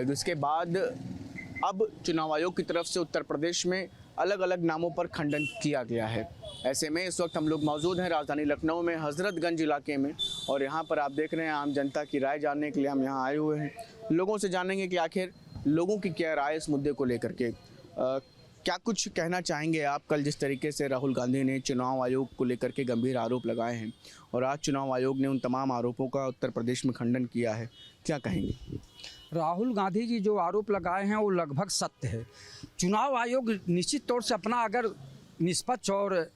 इसके बाद अब चुनाव आयोग की तरफ से उत्तर प्रदेश में अलग अलग नामों पर खंडन किया गया है। ऐसे में इस वक्त हम लोग मौजूद हैं राजधानी लखनऊ में हजरतगंज इलाके में, और यहाँ पर आप देख रहे हैं आम जनता की राय जानने के लिए हम यहाँ आए हुए हैं। लोगों से जानेंगे कि आखिर लोगों की क्या राय इस मुद्दे को लेकर के। क्या कुछ कहना चाहेंगे आप? कल जिस तरीके से राहुल गांधी ने चुनाव आयोग को लेकर के गंभीर आरोप लगाए हैं और आज चुनाव आयोग ने उन तमाम आरोपों का उत्तर प्रदेश में खंडन किया है, क्या कहेंगे? राहुल गांधी जी जो आरोप लगाए हैं वो लगभग सत्य है। चुनाव आयोग निश्चित तौर से अपना अगर निष्पक्ष और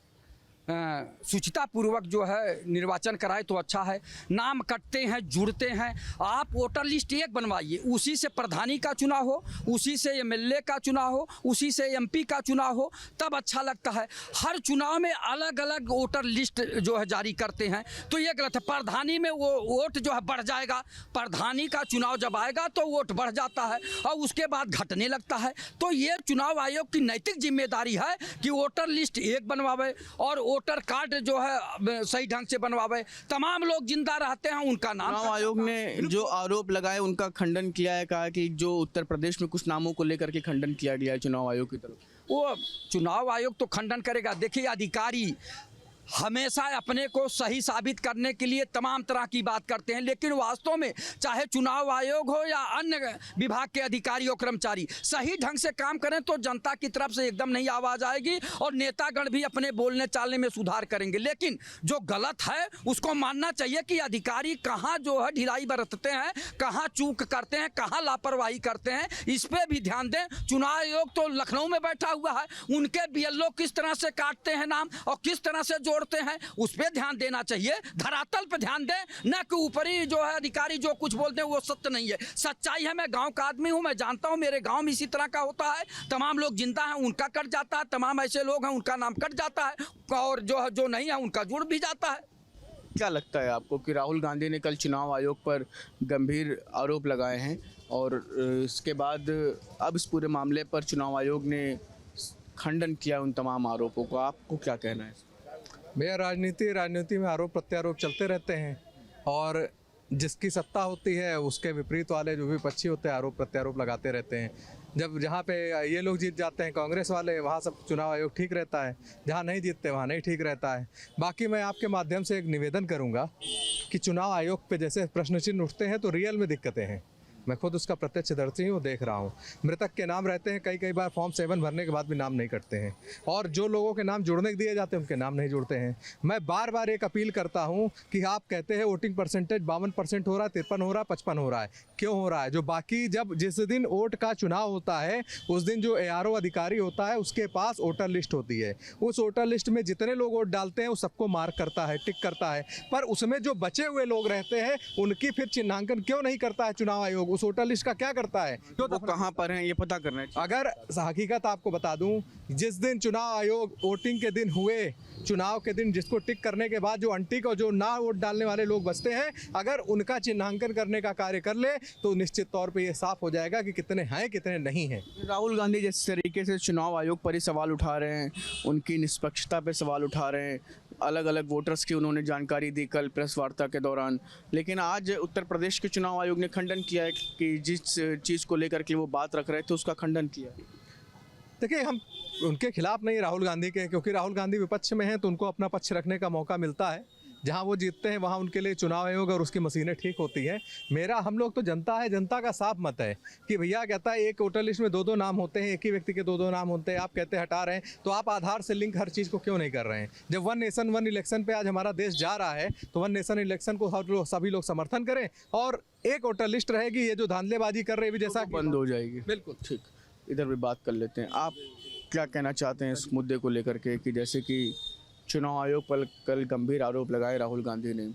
शुचितापूर्वक जो है निर्वाचन कराए तो अच्छा है। नाम कटते हैं, जुड़ते हैं। आप वोटर लिस्ट एक बनवाइए, उसी से प्रधानी का चुनाव हो, उसी से एमएलए का चुनाव हो, उसी से एमपी का चुनाव हो, तब अच्छा लगता है। हर चुनाव में अलग अलग वोटर लिस्ट जो है जारी करते हैं तो ये गलत है। प्रधानी में वो वोट जो है बढ़ जाएगा, प्रधानी का चुनाव जब आएगा तो वोट बढ़ जाता है और उसके बाद घटने लगता है। तो ये चुनाव आयोग की नैतिक जिम्मेदारी है कि वोटर लिस्ट एक बनवावे और वोटर कार्ड जो है सही ढंग से बनवावे। तमाम लोग जिंदा रहते हैं उनका नाम। चुनाव आयोग ने जो आरोप लगाए उनका खंडन किया है, कहा कि जो उत्तर प्रदेश में कुछ नामों को लेकर के खंडन किया गया है चुनाव आयोग की तरफ। वो चुनाव आयोग तो खंडन करेगा। देखिए, अधिकारी हमेशा अपने को सही साबित करने के लिए तमाम तरह की बात करते हैं, लेकिन वास्तव में चाहे चुनाव आयोग हो या अन्य विभाग के अधिकारी और कर्मचारी सही ढंग से काम करें तो जनता की तरफ से एकदम नहीं आवाज़ आएगी और नेतागण भी अपने बोलने चालने में सुधार करेंगे। लेकिन जो गलत है उसको मानना चाहिए कि अधिकारी कहाँ जो है ढिलाई बरतते हैं, कहाँ चूक करते हैं, कहाँ लापरवाही करते हैं, इस पर भी ध्यान दें। चुनाव आयोग तो लखनऊ में बैठा हुआ है, उनके बीएलओ किस तरह से काटते हैं नाम और किस तरह से जोड़ते हैं उस पे ध्यान देना चाहिए। धरातल पे ध्यान दें, न कि ऊपरी जो है अधिकारी जो कुछ बोलते हैं वो सत्य नहीं है। सच्चाई है। मैं गांव का आदमी हूं, मैं जानता हूं मेरे गांव में इसी तरह का होता है। तमाम लोग जिंदा हैं उनका कट जाता है, तमाम ऐसे लोग हैं उनका नाम कट जाता है और जो नहीं है उनका जुड़ भी जाता है। क्या लगता है आपको कि राहुल गांधी ने कल चुनाव आयोग पर गंभीर आरोप लगाए हैं और इसके बाद अब इस पूरे मामले पर चुनाव आयोग ने खंडन किया उन तमाम आरोपों को, आपको क्या कहना है? भैया, राजनीति में आरोप प्रत्यारोप चलते रहते हैं और जिसकी सत्ता होती है उसके विपरीत वाले जो भी पक्षी होते हैं आरोप प्रत्यारोप लगाते रहते हैं। जब जहाँ पे ये लोग जीत जाते हैं कांग्रेस वाले, वहाँ सब चुनाव आयोग ठीक रहता है, जहाँ नहीं जीतते वहाँ नहीं ठीक रहता है। बाकी मैं आपके माध्यम से एक निवेदन करूँगा कि चुनाव आयोग पे जैसे प्रश्न चिन्ह उठते हैं तो रियल में दिक्कतें हैं। मैं खुद उसका प्रत्यक्षदर्शी हूँ, देख रहा हूँ। मृतक के नाम रहते हैं, कई बार फॉर्म 7 भरने के बाद भी नाम नहीं कटते हैं और जो लोगों के नाम जुड़ने दिए जाते हैं उनके नाम नहीं जुड़ते हैं। मैं बार बार एक अपील करता हूँ कि आप कहते हैं वोटिंग परसेंटेज 52% हो रहा है, 53 हो रहा है, 55 हो रहा है, क्यों हो रहा है? जो बाकी जिस दिन वोट का चुनाव होता है उस दिन जो ARO अधिकारी होता है उसके पास वोटर लिस्ट होती है। उस वोटर लिस्ट में जितने लोग वोट डालते हैं वो सबको मार्क करता है, टिक करता है, पर उसमें जो बचे हुए लोग रहते हैं उनकी फिर चिन्हांकन क्यों नहीं करता है चुनाव आयोग? उस वोटर लिस्ट का क्या करता है? वो कहाँ पर हैं ये पता करना है। अगर हकीकत आपको बता दूं, जिस दिन चुनाव आयोग वोटिंग के दिन हुए, चुनाव के दिन जिसको टिक करने के बाद जो अनटिक और जो ना वोट डालने वाले लोग बचते हैं, अगर उनका चिन्हांकन करने का कार्य कर ले तो निश्चित तौर पे ये साफ हो जाएगा कि कितने हैं कितने नहीं हैं। राहुल गांधी जिस तरीके से चुनाव आयोग पर ही सवाल उठा रहे हैं, उनकी निष्पक्षता पर सवाल उठा रहे हैं, अलग अलग वोटर्स की उन्होंने जानकारी दी कल प्रेस वार्ता के दौरान, लेकिन आज उत्तर प्रदेश के चुनाव आयोग ने खंडन किया है कि जिस चीज़ को लेकर के वो बात रख रहे थे उसका खंडन किया। देखिए, हम उनके खिलाफ नहीं राहुल गांधी के, क्योंकि राहुल गांधी विपक्ष में हैं तो उनको अपना पक्ष रखने का मौका मिलता है। जहां वो जीतते हैं वहां उनके लिए चुनाव आयोग और उसकी मशीनें ठीक होती हैं। हम लोग तो जनता है, जनता का साफ मत है कि भैया कहता है एक वोटर लिस्ट में 2-2 नाम होते हैं, एक ही व्यक्ति के 2-2 नाम होते हैं, आप कहते हैं हटा रहे हैं, तो आप आधार से लिंक हर चीज़ को क्यों नहीं कर रहे हैं? जब 1 नेशन 1 इलेक्शन पे आज हमारा देश जा रहा है तो 1 नेशन इलेक्शन को सभी लोग समर्थन करें और एक वोटर लिस्ट रहेगी। ये जो धांधलेबाजी कर रहे हैं जैसा बंद हो जाएगी। बिल्कुल ठीक, इधर भी बात कर लेते हैं। आप क्या कहना चाहते हैं इस मुद्दे को लेकर के कि जैसे कि चुनाव आयोग पर कल गंभीर आरोप लगाए राहुल गांधी ने,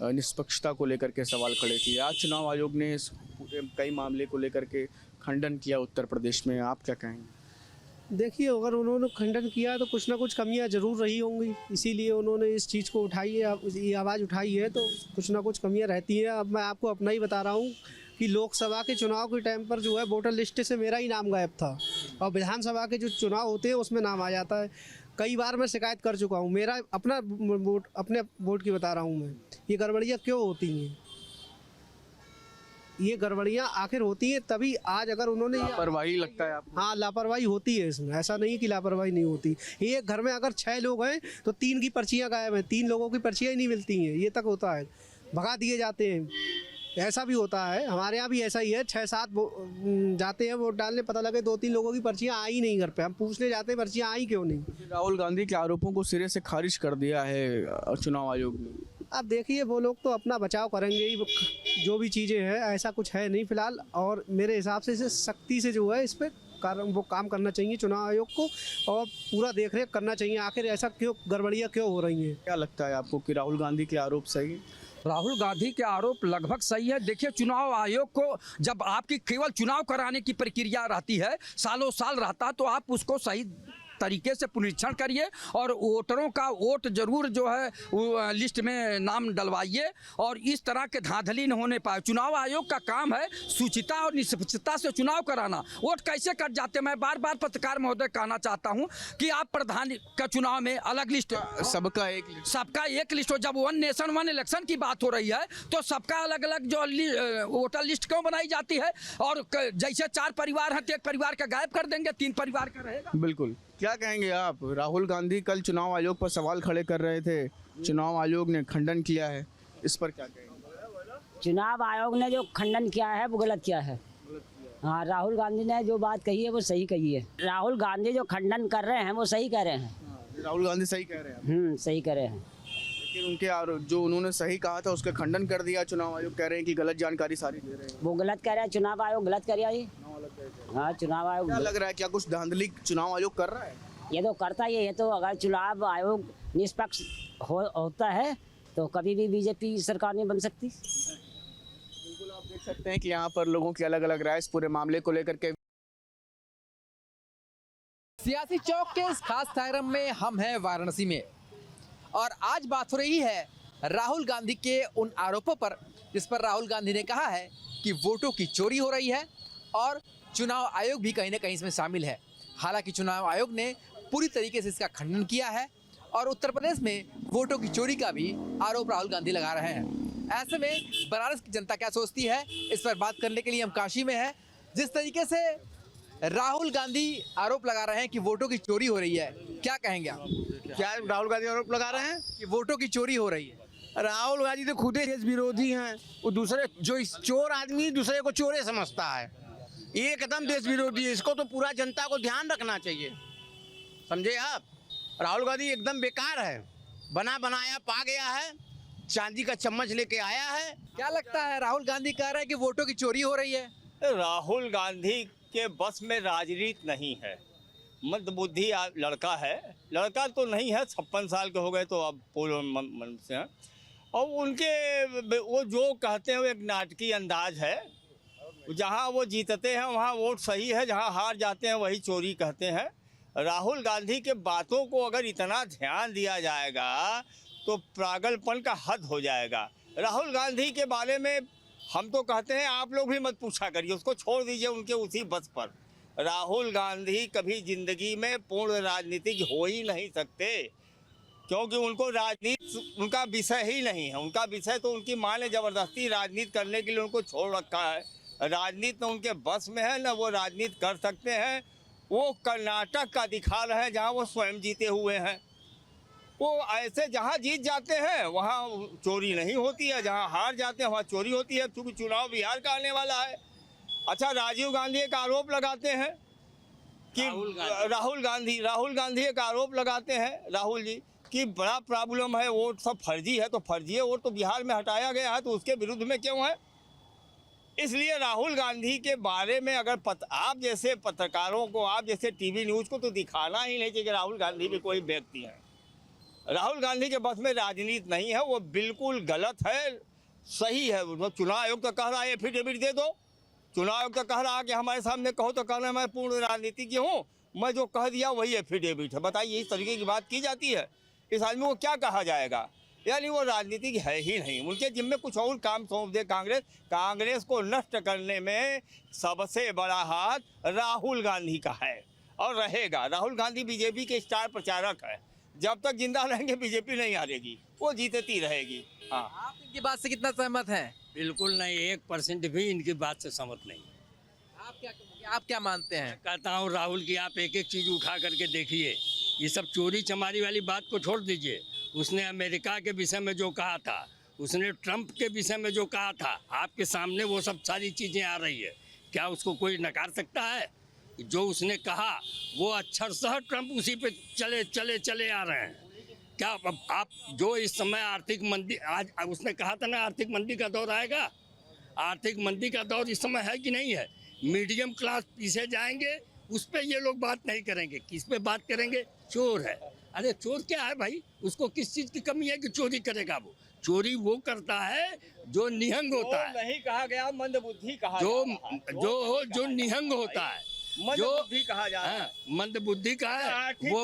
निष्पक्षता को लेकर के सवाल खड़े किए, आज चुनाव आयोग ने इस पूरे कई मामले को लेकर के खंडन किया उत्तर प्रदेश में, आप क्या कहेंगे? देखिए, अगर उन्होंने खंडन किया तो कुछ ना कुछ कमियां जरूर रही होंगी, इसीलिए उन्होंने इस चीज़ को उठाई है, ये आवाज़ उठाई है, तो कुछ ना कुछ कमियां रहती हैं। अब मैं आपको अपना ही बता रहा हूँ कि लोकसभा के चुनाव के टाइम पर जो है वोटर लिस्ट से मेरा ही नाम गायब था और विधानसभा के जो चुनाव होते हैं उसमें नाम आ जाता है। कई बार मैं शिकायत कर चुका हूँ। मेरा अपने वोट की बता रहा हूँ मैं, ये गड़बड़ियाँ क्यों होती हैं ये गड़बड़ियाँ आखिर होती हैं तभी आज अगर उन्होंने लापरवाही लगता है आपको? हाँ लापरवाही होती है इसमें, ऐसा नहीं है कि लापरवाही नहीं होती। एक घर में अगर 6 लोग हैं तो 3 की पर्चियाँ गायब हैं, 3 लोगों की पर्चियाँ ही नहीं मिलती हैं, ये तक होता है, भगा दिए जाते हैं, ऐसा भी होता है। हमारे यहाँ भी ऐसा ही है, 6-7 जाते हैं वोट डालने, पता लगे 2-3 लोगों की पर्चियाँ आई नहीं घर पे, हम पूछने जाते हैं पर्चियाँ आई क्यों नहीं। राहुल गांधी के आरोपों को सिरे से खारिज कर दिया है चुनाव आयोग ने। अब देखिए वो लोग तो अपना बचाव करेंगे ही, जो भी चीज़ें हैं ऐसा कुछ है नहीं फिलहाल, और मेरे हिसाब से इसे सख्ती से जो है इस पर कारण वो काम करना चाहिए चुनाव आयोग को, और पूरा देख रेख करना चाहिए आखिर ऐसा क्यों गड़बड़ियाँ क्यों हो रही हैं। क्या लगता है आपको कि राहुल गांधी के आरोप सही है? राहुल गांधी के आरोप लगभग सही है। देखिए, चुनाव आयोग को जब आपकी केवल चुनाव कराने की प्रक्रिया रहती है, सालों साल रहता, तो आप उसको सही तरीके से पुनरीक्षण करिए और वोटरों का वोट जरूर जो है वो लिस्ट में नाम डलवाइए, और इस तरह के धांधली न होने पाए। चुनाव आयोग का काम है शुचिता और निष्पक्षता से चुनाव कराना। वोट कैसे कट जाते, मैं बार बार पत्रकार महोदय कहना चाहता हूं कि आप प्रधान का चुनाव में अलग लिस्ट, सबका एक लिस्ट हो। जब वन नेशन वन इलेक्शन की बात हो रही है तो सबका अलग अलग जो वोटर लिस्ट क्यों बनाई जाती है? और जैसे 4 परिवार हैं तो एक परिवार का गायब कर देंगे, 3 परिवार का रहेगा। बिल्कुल। क्या कहेंगे आप? राहुल गांधी कल चुनाव आयोग पर सवाल खड़े कर रहे थे, चुनाव आयोग ने खंडन किया है, इस पर क्या कहेंगे? चुनाव आयोग ने जो खंडन किया है वो गलत किया है। हाँ, राहुल गांधी ने जो बात कही है वो सही कही है। राहुल गांधी जो खंडन कर रहे हैं वो सही कह रहे हैं। राहुल गांधी सही कह रहे हैं? सही कह रहे हैं। लेकिन उनके आरोप जो उन्होंने सही कहा था उसका खंडन कर दिया चुनाव आयोग, कह रहे हैं कि गलत जानकारी सारी दे रहे हैं। वो गलत कह रहे हैं, चुनाव आयोग गलत कर रहा है। हाँ, चुनाव आयोग क्या लग रहा है, क्या कुछ धांधली चुनाव आयोग कर रहा है? ये तो करता ही है। ये तो अगर चुनाव आयोग निष्पक्ष होता है तो कभी भी बीजेपी सरकार नहीं बन सकती। बिल्कुल, आप देख सकते हैं कि यहाँ पर लोगों की अलग अलग राय इस पूरे मामले को लेकर के। सियासी चौक के इस खास कार्यक्रम में हम हैं वाराणसी में, और आज बात हो रही है राहुल गांधी के उन आरोपों पर जिस पर राहुल गांधी ने कहा है कि वोटों की चोरी हो रही है, और चुनाव आयोग भी कहीं ना कहीं इसमें शामिल है। हालांकि चुनाव आयोग ने पूरी तरीके से इसका खंडन किया है, और उत्तर प्रदेश में वोटों की चोरी का भी आरोप राहुल गांधी लगा रहे हैं। ऐसे में बनारस की जनता क्या सोचती है, इस पर बात करने के लिए हम काशी में हैं। जिस तरीके से राहुल गांधी आरोप लगा रहे हैं कि वोटों की चोरी हो रही है, क्या कहेंगे आप? क्या राहुल गांधी आरोप लगा रहे हैं कि वोटों की चोरी हो रही है? राहुल गांधी तो खुद ही देश विरोधी हैं। वो दूसरे जो इस चोर आदमी दूसरे को चोरे समझता है, ये एकदम देश विरोधी है। इसको तो पूरा जनता को ध्यान रखना चाहिए, समझे आप? राहुल गांधी एकदम बेकार है, बना बनाया पा गया है, चांदी का चम्मच लेके आया है। क्या लगता है, राहुल गांधी कह रहे हैं कि वोटों की चोरी हो रही है? राहुल गांधी के बस में राजनीति नहीं है, मंदबुद्धि लड़का है। लड़का तो नहीं है, 56 साल के हो गए तो अब पूर्ण मन से हैं, और उनके वो जो कहते हैं वो एक नाटकीय अंदाज है। जहाँ वो जीतते हैं वहाँ वोट सही है, जहाँ हार जाते हैं वही चोरी कहते हैं। राहुल गांधी के बातों को अगर इतना ध्यान दिया जाएगा तो पागलपन का हद हो जाएगा। राहुल गांधी के बारे में हम तो कहते हैं आप लोग भी मत पूछा करिए, उसको छोड़ दीजिए उनके उसी बस पर। राहुल गांधी कभी जिंदगी में पूर्ण राजनीतिक हो ही नहीं सकते, क्योंकि उनको राजनीति उनका विषय ही नहीं है। उनका विषय तो उनकी माँ ने ज़बरदस्ती राजनीति करने के लिए उनको छोड़ रखा है। राजनीति न उनके बस में है, न वो राजनीति कर सकते हैं। वो कर्नाटक का दिखा रहे हैं जहाँ वो स्वयं जीते हुए हैं। वो ऐसे जहाँ जीत जाते हैं वहाँ चोरी नहीं होती है, जहाँ हार जाते हैं वहाँ चोरी होती है, क्योंकि चुनाव बिहार का आने वाला है। अच्छा, राजीव गांधी एक आरोप लगाते हैं कि राहुल गांधी एक आरोप लगाते हैं, राहुल जी, कि बड़ा प्रॉब्लम है, वोट सब फर्जी है। तो फर्जी वोट तो बिहार में हटाया गया है, तो उसके विरुद्ध में क्यों है? इसलिए राहुल गांधी के बारे में अगर आप जैसे पत्रकारों को, आप जैसे टीवी न्यूज़ को तो दिखाना ही नहीं चाहिए कि राहुल गांधी भी कोई व्यक्ति है। राहुल गांधी के बस में राजनीति नहीं है, वो बिल्कुल गलत है। सही है, वो चुनाव आयोग तो कह रहा है एफिडेविट दे दो, चुनाव आयोग तो कह रहा है कि हमारे सामने कहो, तो कहना मैं पूर्ण राजनीति की हूँ, मैं जो कह दिया वही एफिडेविट है। बताइए, इस तरीके की बात की जाती है, इस आदमी को क्या कहा जाएगा? यानी वो राजनीतिक है ही नहीं। उनके जिम्मे कुछ और काम सौंप दे कांग्रेस को नष्ट करने में सबसे बड़ा हाथ राहुल गांधी का है और रहेगा। राहुल गांधी बीजेपी के स्टार प्रचारक है, जब तक जिंदा रहेंगे बीजेपी नहीं हारेगी, वो जीतती रहेगी। हाँ, आप इनकी बात से कितना सहमत हैं? बिल्कुल नहीं, 1% भी इनकी बात से सहमत नहीं। आप क्या मानते हैं? कहता हूँ राहुल की आप एक एक चीज़ उठा करके देखिए, ये सब चोरी चमारी वाली बात को छोड़ दीजिए। उसने अमेरिका के विषय में जो कहा था, उसने ट्रंप के विषय में जो कहा था, आपके सामने वो सब सारी चीज़ें आ रही है। क्या उसको कोई नकार सकता है? जो उसने कहा वो अक्षरशः ट्रंप उसी पे चले आ रहे हैं। क्या अब आप जो इस समय आर्थिक मंदी, आज उसने कहा था ना आर्थिक मंदी का दौर आएगा, आर्थिक मंदी का दौर इस समय है कि नहीं है? मीडियम क्लास पीछे जाएंगे, उस पर ये लोग बात नहीं करेंगे। किस पे बात करेंगे? चोर है। अरे चोर क्या है भाई? उसको किस चीज़ की कमी है कि चोरी करेगा? वो चोरी वो करता है जो निहंग होता है, नहीं कहा गया, मंदबुद्धि कहा जो निहंग होता है, मंदबुद्धि कहा जा रहा है। मंद बुद्धि का है, वो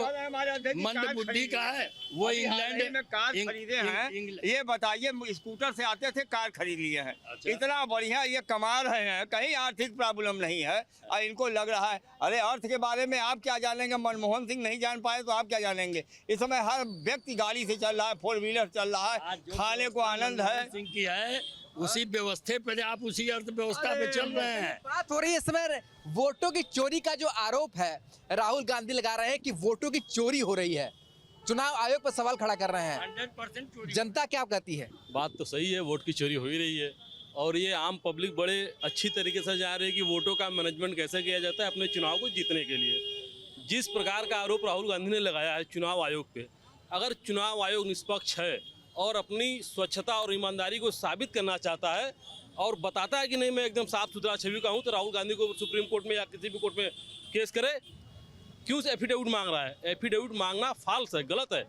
मंद बुद्धि का है। वो इंग्लैंड में कार खरीदे हैं, ये बताइए, स्कूटर से आते थे कार खरीद लिए हैं। अच्छा। इतना बढ़िया ये कमा रहे हैं, कहीं आर्थिक प्रॉब्लम नहीं है। और इनको लग रहा है अरे अर्थ के बारे में आप क्या जानेंगे? मनमोहन सिंह नहीं जान पाए तो आप क्या जानेंगे? इस समय हर व्यक्ति गाड़ी से चल रहा है, 4 व्हीलर चल रहा है, खाने को आनंद है। सिंह की है उसी व्यवस्था पे आप उसी अर्थव्यवस्था पे चल रहे हैं। बात हो रही है इस समय वोटों की चोरी का जो आरोप है, राहुल गांधी लगा रहे हैं कि वोटों की चोरी हो रही है। चुनाव आयोग पर सवाल खड़ा कर रहे हैं। 100% चोरी। जनता क्या कहती है? बात तो सही है, वोट की चोरी हो ही रही है और ये आम पब्लिक बड़े अच्छी तरीके से जा रही है कि वोटों का मैनेजमेंट कैसे किया जाता है अपने चुनाव को जीतने के लिए। जिस प्रकार का आरोप राहुल गांधी ने लगाया है चुनाव आयोग पे, अगर चुनाव आयोग निष्पक्ष है और अपनी स्वच्छता और ईमानदारी को साबित करना चाहता है और बताता है कि नहीं मैं एकदम साफ सुथरा छवि का हूँ, तो राहुल गांधी को सुप्रीम कोर्ट में या किसी भी कोर्ट में केस करे। क्यों से एफिडेविट मांग रहा है? एफिडेविट मांगना फाल्स है, गलत है।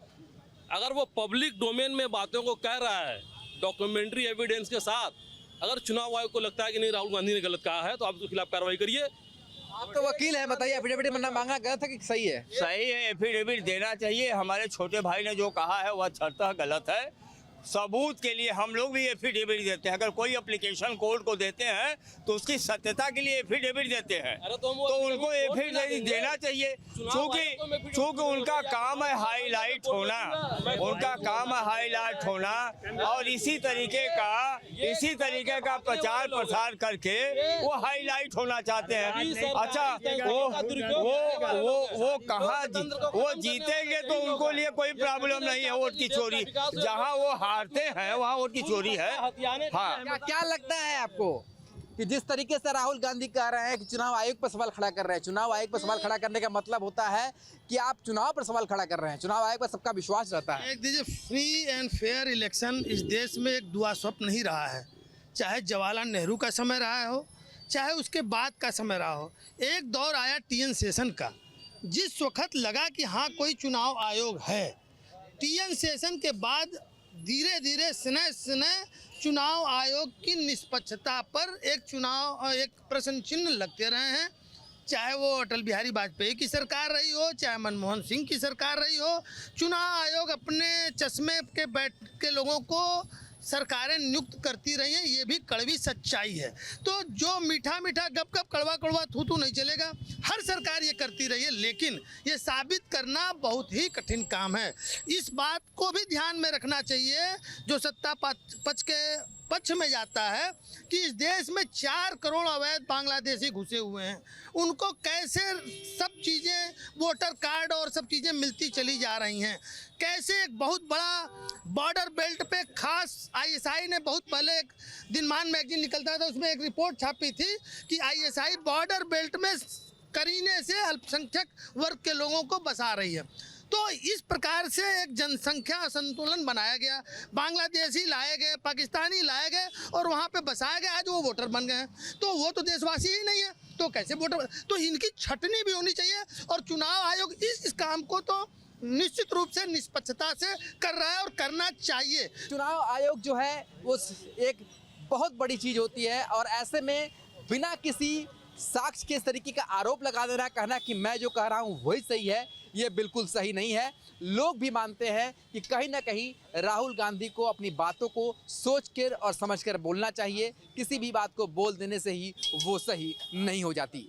अगर वो पब्लिक डोमेन में बातों को कह रहा है डॉक्यूमेंट्री एविडेंस के साथ, अगर चुनाव आयोग को लगता है कि नहीं राहुल गांधी ने गलत कहा है तो आप उसके खिलाफ कार्रवाई करिए। आप तो वकील हैं, बताइए एफिडेविट मांगना गलत है कि सही है? सही है, एफिडेविट देना चाहिए। हमारे छोटे भाई ने जो कहा है वह अक्षरतः गलत है। सबूत के लिए हम लोग भी एफिडेविट देते हैं। अगर कोई एप्लीकेशन कोर्ट को देते हैं तो उसकी सत्यता के लिए एफिडेविट देते हैं, तो उनको एफिडेविट देना चाहिए। चूँकि उनका काम है हाईलाइट होना, उनका काम है हाईलाइट होना और इसी तरीके का प्रचार प्रसार करके वो हाईलाइट होना चाहते हैं। अच्छा, वो कहाँ वो जीतेंगे तो उनको लिए कोई प्रॉब्लम नहीं है वोट की चोरी। जहाँ वो हारते हैं वहाँ वोट की चोरी है। हाँ, क्या लगता है आपको कि जिस तरीके से राहुल गांधी कह रहे हैं कि चुनाव आयोग पर सवाल खड़ा कर रहे हैं, चुनाव आयोग पर सवाल खड़ा करने का मतलब होता है कि आप चुनाव पर सवाल खड़ा कर रहे हैं, चुनाव आयोग पर सबका विश्वास रहता है। एक दीजिए, फ्री एंड फेयर इलेक्शन इस देश में एक दुआ स्वप्न नहीं रहा है। चाहे जवाहरलाल नेहरू का समय रहा हो, चाहे उसके बाद का समय रहा हो। एक दौर आया टीएन सेशन का, जिस वक्त लगा कि हाँ कोई चुनाव आयोग है। टीएन सेशन के बाद धीरे धीरे स्नेह चुनाव आयोग की निष्पक्षता पर एक प्रश्न चिन्ह लगते रहे हैं। चाहे वो अटल बिहारी वाजपेयी की सरकार रही हो, चाहे मनमोहन सिंह की सरकार रही हो, चुनाव आयोग अपने चश्मे के बैठ के लोगों को सरकारें नियुक्त करती रही हैं। ये भी कड़वी सच्चाई है। तो जो मीठा मीठा गप गप कड़वा कड़वा थू थू नहीं चलेगा। हर सरकार ये करती रही है, लेकिन ये साबित करना बहुत ही कठिन काम है। इस बात को भी ध्यान में रखना चाहिए जो सत्ता पक्ष के पक्ष में जाता है कि इस देश में 4 करोड़ अवैध बांग्लादेशी घुसे हुए हैं। उनको कैसे सब चीज़ें, वोटर कार्ड और सब चीज़ें मिलती चली जा रही हैं। कैसे एक बहुत बड़ा बॉर्डर बेल्ट पे खास आईएसआई ने बहुत पहले एक दिनमान मैगजीन निकलता था, उसमें एक रिपोर्ट छापी थी कि आईएसआई बॉर्डर बेल्ट में करीने से अल्पसंख्यक वर्ग के लोगों को बसा रही है। तो इस प्रकार से एक जनसंख्या असंतुलन बनाया गया। बांग्लादेशी लाए गए, पाकिस्तानी लाए गए और वहाँ पे बसाए गए। आज वो वोटर बन गए हैं, तो वो तो देशवासी ही नहीं है, तो कैसे वोटर? तो इनकी छटनी भी होनी चाहिए। और चुनाव आयोग इस काम को तो निश्चित रूप से निष्पक्षता से कर रहा है और करना चाहिए। चुनाव आयोग जो है वो एक बहुत बड़ी चीज़ होती है और ऐसे में बिना किसी साक्ष्य के इस तरीके का आरोप लगा देना, कहना कि मैं जो कह रहा हूँ वही सही है, ये बिल्कुल सही नहीं है। लोग भी मानते हैं कि कहीं ना कहीं राहुल गांधी को अपनी बातों को सोच कर और समझ कर बोलना चाहिए। किसी भी बात को बोल देने से ही वो सही नहीं हो जाती।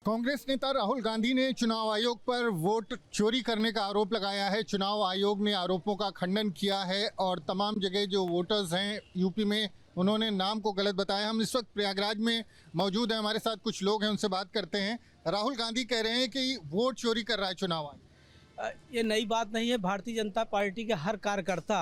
कांग्रेस नेता राहुल गांधी ने चुनाव आयोग पर वोट चोरी करने का आरोप लगाया है। चुनाव आयोग ने आरोपों का खंडन किया है और तमाम जगह जो वोटर्स हैं यूपी में उन्होंने नाम को गलत बताया। हम इस वक्त प्रयागराज में मौजूद हैं, हमारे साथ कुछ लोग हैं, उनसे बात करते हैं। राहुल गांधी कह रहे हैं कि वोट चोरी कर रहा है चुनाव आयोग। ये नई बात नहीं है। भारतीय जनता पार्टी के हर कार्यकर्ता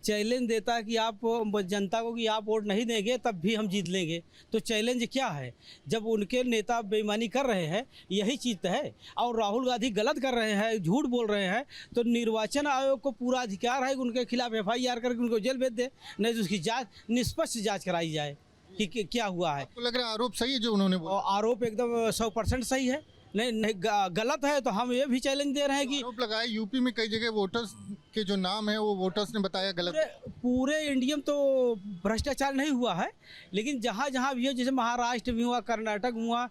चैलेंज देता है कि आप जनता को कि आप वोट नहीं देंगे तब भी हम जीत लेंगे। तो चैलेंज क्या है? जब उनके नेता बेईमानी कर रहे हैं, यही चीज़ है। और राहुल गांधी गलत कर रहे हैं, झूठ बोल रहे हैं, तो निर्वाचन आयोग को पूरा अधिकार है कि उनके खिलाफ FIR करके उनको जेल भेज दे, नहीं तो उसकी जाँच निष्पक्ष जाँच कराई जाए कि क्या हुआ है। तो लग रहा है आरोप सही है जो उन्होंने बोला? आरोप एकदम 100% सही है। नहीं गलत है तो हम ये भी चैलेंज दे रहे हैं कि आरोप लगाया यूपी में कई जगह वोटर्स के जो नाम है वो वोटर्स ने बताया गलत। पूरे इंडिया में तो भ्रष्टाचार नहीं हुआ है, लेकिन जहाँ जहाँ भी है, जैसे महाराष्ट्र में हुआ, कर्नाटक में हुआ,